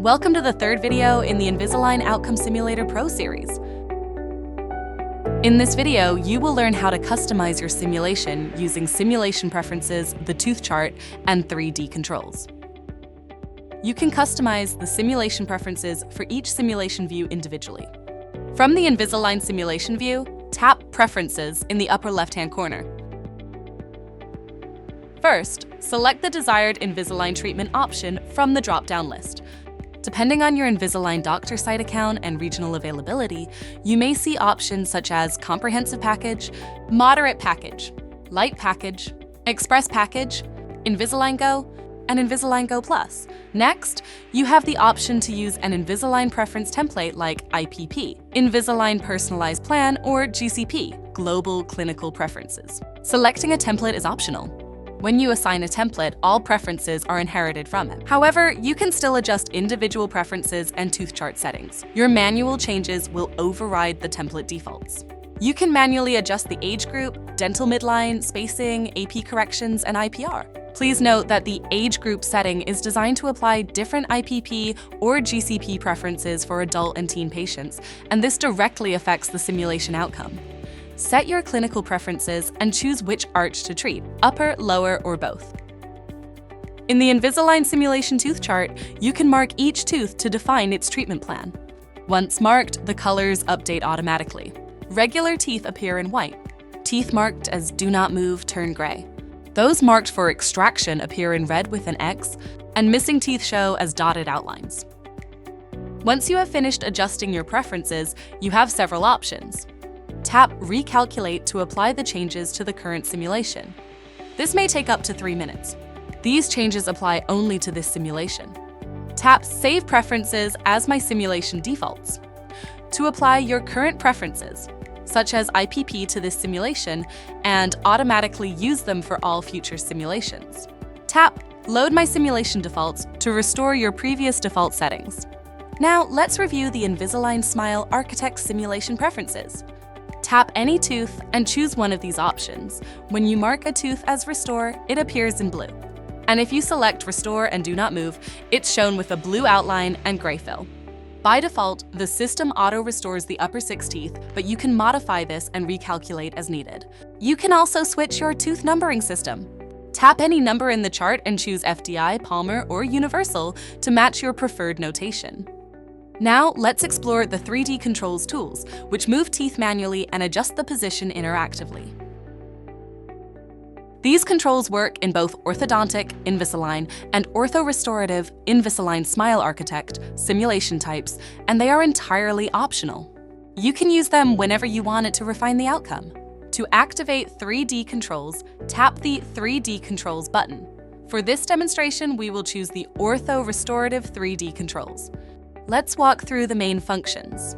Welcome to the third video in the Invisalign Outcome Simulator Pro series. In this video, you will learn how to customize your simulation using simulation preferences, the tooth chart, and 3D controls. You can customize the simulation preferences for each simulation view individually. From the Invisalign simulation view, tap Preferences in the upper left-hand corner. First, select the desired Invisalign treatment option from the drop-down list. Depending on your Invisalign doctor site account and regional availability, you may see options such as Comprehensive Package, Moderate Package, Light Package, Express Package, Invisalign Go, and Invisalign Go Plus. Next, you have the option to use an Invisalign preference template like IPP, Invisalign Personalized Plan, or GCP, Global Clinical Preferences. Selecting a template is optional. When you assign a template, all preferences are inherited from it. However, you can still adjust individual preferences and tooth chart settings. Your manual changes will override the template defaults. You can manually adjust the age group, dental midline, spacing, AP corrections, and IPR. Please note that the age group setting is designed to apply different IPP or GCP preferences for adult and teen patients, and this directly affects the simulation outcome. Set your clinical preferences and choose which arch to treat, upper, lower, or both. In the Invisalign simulation tooth chart, you can mark each tooth to define its treatment plan. Once marked, the colors update automatically. Regular teeth appear in white. Teeth marked as Do Not Move turn gray. Those marked for extraction appear in red with an X, and missing teeth show as dotted outlines. Once you have finished adjusting your preferences, you have several options. Tap Recalculate to apply the changes to the current simulation. This may take up to 3 minutes. These changes apply only to this simulation. Tap Save Preferences as my simulation defaults to apply your current preferences, such as IPP, to this simulation and automatically use them for all future simulations. Tap Load My Simulation Defaults to restore your previous default settings. Now let's review the Invisalign Smile Architect simulation preferences. Tap any tooth and choose one of these options. When you mark a tooth as Restore, it appears in blue. And if you select Restore and Do Not Move, it's shown with a blue outline and gray fill. By default, the system auto-restores the upper 6 teeth, but you can modify this and recalculate as needed. You can also switch your tooth numbering system. Tap any number in the chart and choose FDI, Palmer, or Universal to match your preferred notation. Now, let's explore the 3D controls tools, which move teeth manually and adjust the position interactively. These controls work in both orthodontic Invisalign and ortho-restorative Invisalign Smile Architect simulation types, and they are entirely optional. You can use them whenever you want it to refine the outcome. To activate 3D controls, tap the 3D controls button. For this demonstration, we will choose the ortho-restorative 3D controls. Let's walk through the main functions.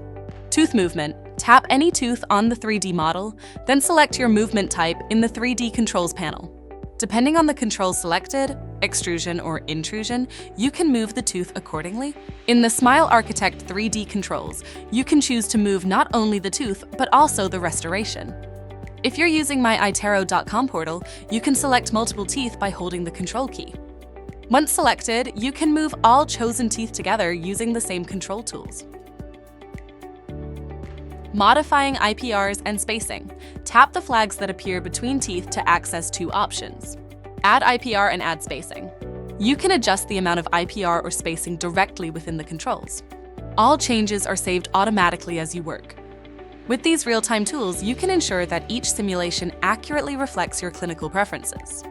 Tooth movement. Tap any tooth on the 3D model, then select your movement type in the 3D controls panel. Depending on the control selected, extrusion or intrusion, you can move the tooth accordingly. In the Smile Architect 3D controls, you can choose to move not only the tooth, but also the restoration. If you're using my itero.com portal, you can select multiple teeth by holding the control key. Once selected, you can move all chosen teeth together using the same control tools. Modifying IPRs and spacing. Tap the flags that appear between teeth to access 2 options. Add IPR and add spacing. You can adjust the amount of IPR or spacing directly within the controls. All changes are saved automatically as you work. With these real-time tools, you can ensure that each simulation accurately reflects your clinical preferences.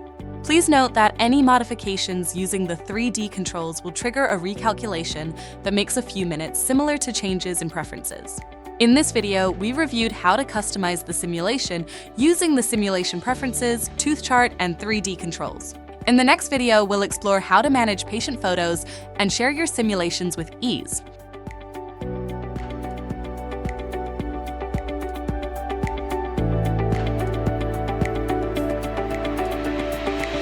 Please note that any modifications using the 3D controls will trigger a recalculation that makes a few minutes, similar to changes in preferences. In this video, we reviewed how to customize the simulation using the simulation preferences, tooth chart, and 3D controls. In the next video, we'll explore how to manage patient photos and share your simulations with ease.